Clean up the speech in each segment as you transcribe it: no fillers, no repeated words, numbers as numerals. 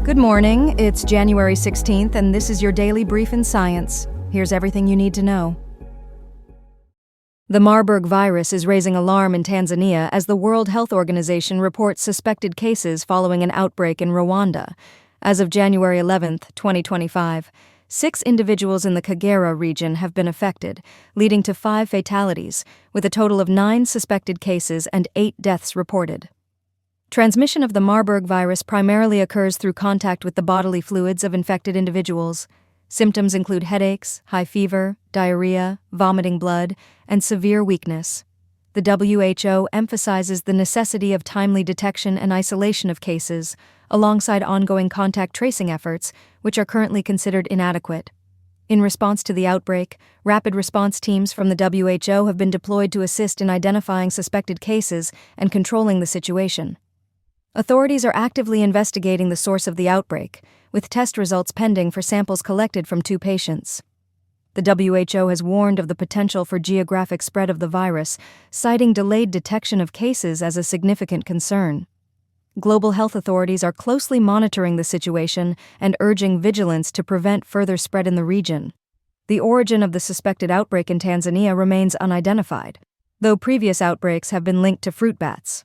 Good morning, it's January 16th, and this is your daily brief in science. Here's everything you need to know. The Marburg virus is raising alarm in Tanzania as the World Health Organization reports suspected cases following an outbreak in Rwanda. As of January 11, 2025, 6 individuals in the Kagera region have been affected, leading to 5 fatalities, with a total of 9 suspected cases and 8 deaths reported. Transmission of the Marburg virus primarily occurs through contact with the bodily fluids of infected individuals. Symptoms include headaches, high fever, diarrhea, vomiting blood, and severe weakness. The WHO emphasizes the necessity of timely detection and isolation of cases, alongside ongoing contact tracing efforts, which are currently considered inadequate. In response to the outbreak, rapid response teams from the WHO have been deployed to assist in identifying suspected cases and controlling the situation. Authorities are actively investigating the source of the outbreak, with test results pending for samples collected from 2 patients. The WHO has warned of the potential for geographic spread of the virus, citing delayed detection of cases as a significant concern. Global health authorities are closely monitoring the situation and urging vigilance to prevent further spread in the region. The origin of the suspected outbreak in Tanzania remains unidentified, though previous outbreaks have been linked to fruit bats.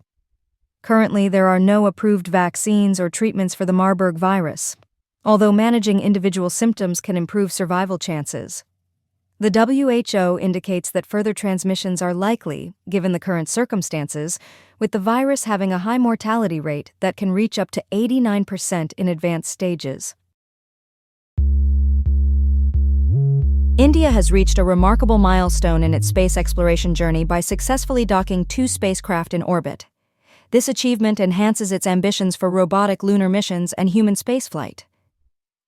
Currently, there are no approved vaccines or treatments for the Marburg virus, although managing individual symptoms can improve survival chances. The WHO indicates that further transmissions are likely, given the current circumstances, with the virus having a high mortality rate that can reach up to 89% in advanced stages. India has reached a remarkable milestone in its space exploration journey by successfully docking 2 spacecraft in orbit. This achievement enhances its ambitions for robotic lunar missions and human spaceflight.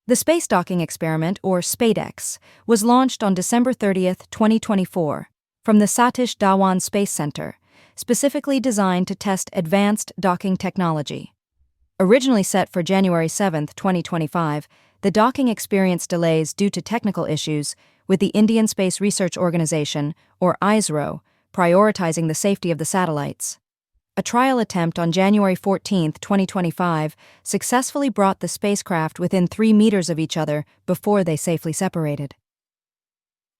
The space docking experiment, or SpaceX, was launched on December 30, 2024, from the Satish Dhawan Space Center, specifically designed to test advanced docking technology. Originally set for January 7, 2025, the docking experienced delays due to technical issues, with the Indian Space Research Organisation, or ISRO, prioritizing the safety of the satellites. A trial attempt on January 14, 2025, successfully brought the spacecraft within 3 meters of each other before they safely separated.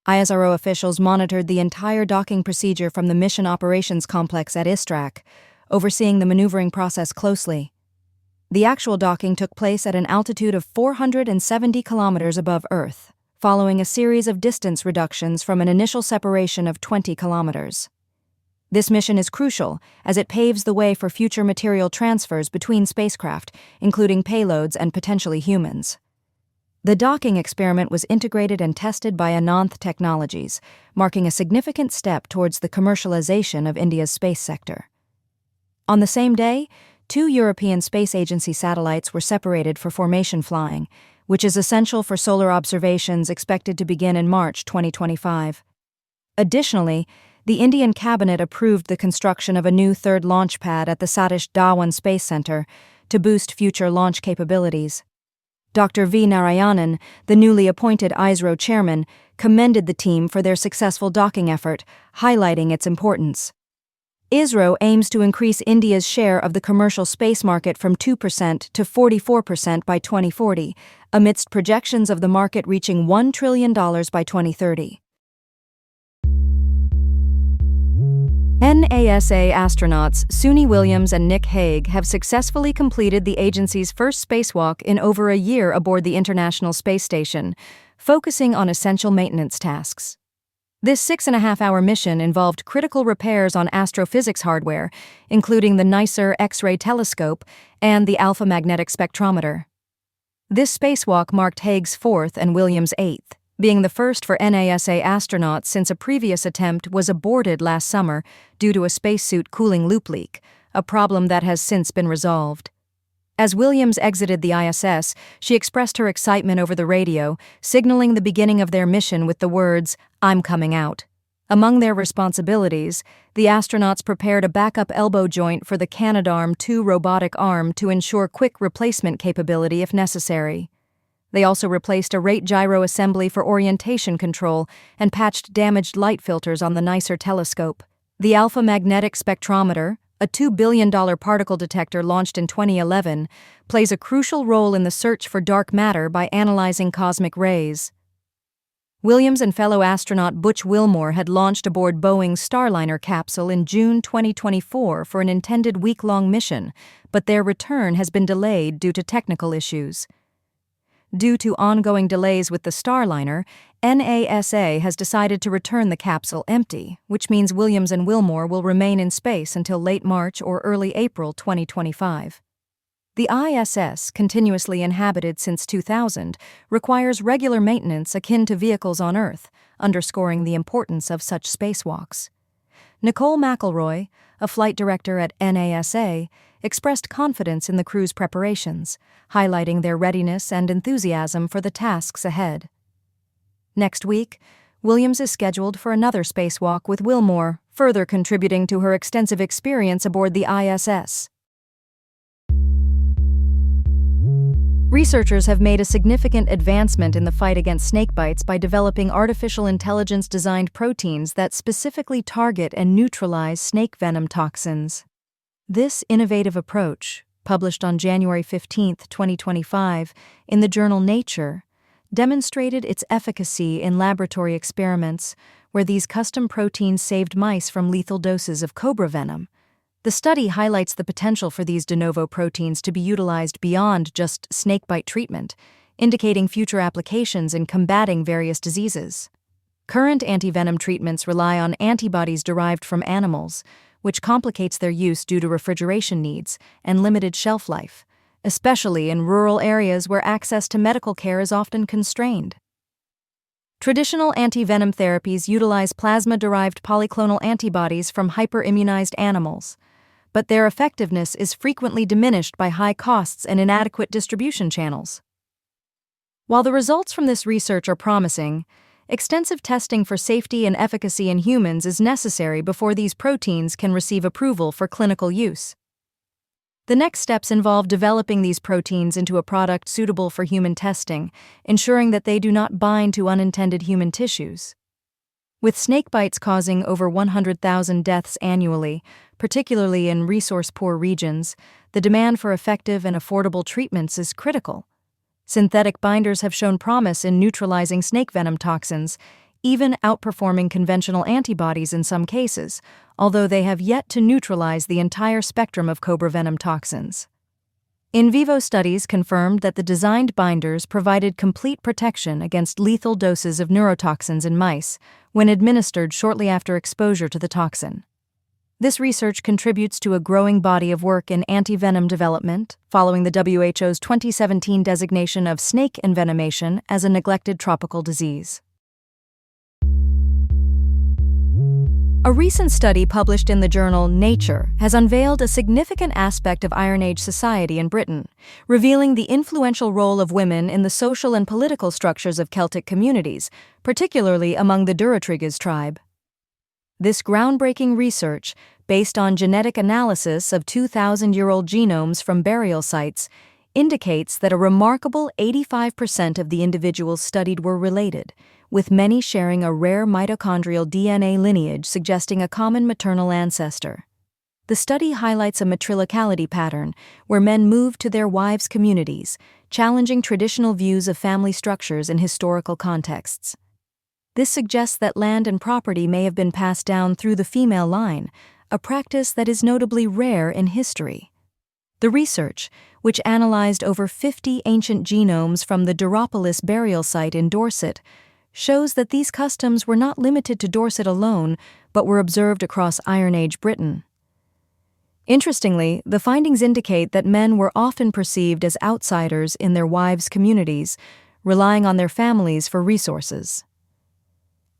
ISRO officials monitored the entire docking procedure from the Mission Operations Complex at ISTRAC, overseeing the maneuvering process closely. The actual docking took place at an altitude of 470 kilometers above Earth, following a series of distance reductions from an initial separation of 20 kilometers. This mission is crucial as it paves the way for future material transfers between spacecraft, including payloads and potentially humans. The docking experiment was integrated and tested by Ananth Technologies, marking a significant step towards the commercialization of India's space sector. On the same day, 2 European Space Agency satellites were separated for formation flying, which is essential for solar observations expected to begin in March 2025. Additionally, the Indian cabinet approved the construction of a new 3rd launch pad at the Satish Dhawan Space Center to boost future launch capabilities. Dr. V. Narayanan, the newly appointed ISRO chairman, commended the team for their successful docking effort, highlighting its importance. ISRO aims to increase India's share of the commercial space market from 2% to 44% by 2040, amidst projections of the market reaching $1 trillion by 2030. NASA astronauts Suni Williams and Nick Hague have successfully completed the agency's first spacewalk in over a year aboard the International Space Station, focusing on essential maintenance tasks. This 6.5-hour mission involved critical repairs on astrophysics hardware, including the NICER X-ray telescope and the alpha magnetic spectrometer. This spacewalk marked Hague's 4th and Williams' 8th. Being the first for NASA astronauts since a previous attempt was aborted last summer due to a spacesuit cooling loop leak, a problem that has since been resolved. As Williams exited the ISS, she expressed her excitement over the radio, signaling the beginning of their mission with the words, "I'm coming out." Among their responsibilities, the astronauts prepared a backup elbow joint for the Canadarm2 robotic arm to ensure quick replacement capability if necessary. They also replaced a rate gyro assembly for orientation control and patched damaged light filters on the NICER telescope. The alpha magnetic spectrometer, a $2 billion particle detector launched in 2011, plays a crucial role in the search for dark matter by analyzing cosmic rays. Williams and fellow astronaut Butch Wilmore had launched aboard Boeing's Starliner capsule in June 2024 for an intended week-long mission, but their return has been delayed due to technical issues. Due to ongoing delays with the Starliner, NASA has decided to return the capsule empty, which means Williams and Wilmore will remain in space until late March or early April 2025. The ISS, continuously inhabited since 2000, requires regular maintenance akin to vehicles on Earth, underscoring the importance of such spacewalks. Nicole McElroy, a flight director at NASA, expressed confidence in the crew's preparations, highlighting their readiness and enthusiasm for the tasks ahead. Next week, Williams is scheduled for another spacewalk with Wilmore, further contributing to her extensive experience aboard the ISS. Researchers have made a significant advancement in the fight against snakebites by developing artificial intelligence-designed proteins that specifically target and neutralize snake venom toxins. This innovative approach, published on January 15, 2025, in the journal Nature, demonstrated its efficacy in laboratory experiments where these custom proteins saved mice from lethal doses of cobra venom. The study highlights the potential for these de novo proteins to be utilized beyond just snakebite treatment, indicating future applications in combating various diseases. Current antivenom treatments rely on antibodies derived from animals, which complicates their use due to refrigeration needs and limited shelf life, especially in rural areas where access to medical care is often constrained. Traditional antivenom therapies utilize plasma-derived polyclonal antibodies from hyperimmunized animals, but their effectiveness is frequently diminished by high costs and inadequate distribution channels. While the results from this research are promising, extensive testing for safety and efficacy in humans is necessary before these proteins can receive approval for clinical use. The next steps involve developing these proteins into a product suitable for human testing, ensuring that they do not bind to unintended human tissues. With snakebites causing over 100,000 deaths annually, particularly in resource-poor regions, the demand for effective and affordable treatments is critical. Synthetic binders have shown promise in neutralizing snake venom toxins, even outperforming conventional antibodies in some cases, although they have yet to neutralize the entire spectrum of cobra venom toxins. In vivo studies confirmed that the designed binders provided complete protection against lethal doses of neurotoxins in mice when administered shortly after exposure to the toxin. This research contributes to a growing body of work in antivenom development, following the WHO's 2017 designation of snake envenomation as a neglected tropical disease. A recent study published in the journal Nature has unveiled a significant aspect of Iron Age society in Britain, revealing the influential role of women in the social and political structures of Celtic communities, particularly among the Durotriges tribe. This groundbreaking research, based on genetic analysis of 2,000-year-old genomes from burial sites, indicates that a remarkable 85% of the individuals studied were related, with many sharing a rare mitochondrial DNA lineage suggesting a common maternal ancestor. The study highlights a matrilicality pattern where men moved to their wives' communities, challenging traditional views of family structures in historical contexts. This suggests that land and property may have been passed down through the female line, a practice that is notably rare in history. The research, which analyzed over 50 ancient genomes from the Duropolis burial site in Dorset, shows that these customs were not limited to Dorset alone, but were observed across Iron Age Britain. Interestingly, the findings indicate that men were often perceived as outsiders in their wives' communities, relying on their families for resources.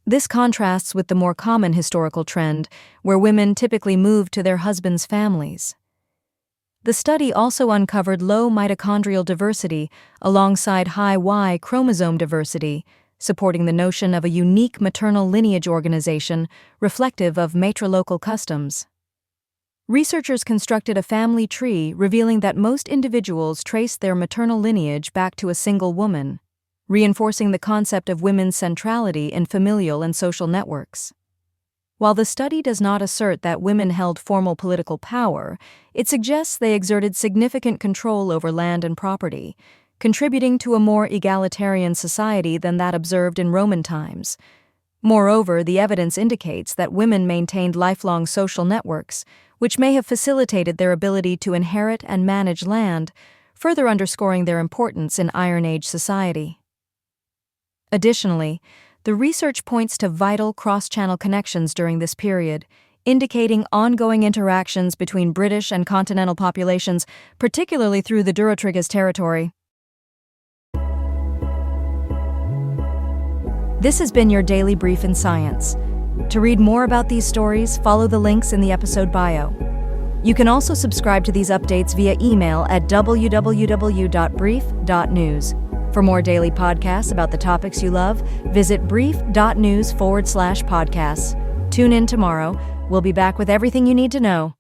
This contrasts with the more common historical trend, where women typically moved to their husbands' families. The study also uncovered low mitochondrial diversity alongside high Y chromosome diversity, supporting the notion of a unique maternal lineage organization reflective of matrilocal customs. Researchers constructed a family tree revealing that most individuals traced their maternal lineage back to a single woman, reinforcing the concept of women's centrality in familial and social networks. While the study does not assert that women held formal political power, it suggests they exerted significant control over land and property, contributing to a more egalitarian society than that observed in Roman times. Moreover, the evidence indicates that women maintained lifelong social networks, which may have facilitated their ability to inherit and manage land, further underscoring their importance in Iron Age society. Additionally, the research points to vital cross-channel connections during this period, indicating ongoing interactions between British and continental populations, particularly through the Durotriges territory. This has been your Daily Brief in Science. To read more about these stories, follow the links in the episode bio. You can also subscribe to these updates via email at www.brief.news. For more daily podcasts about the topics you love, visit brief.news/podcasts. Tune in tomorrow. We'll be back with everything you need to know.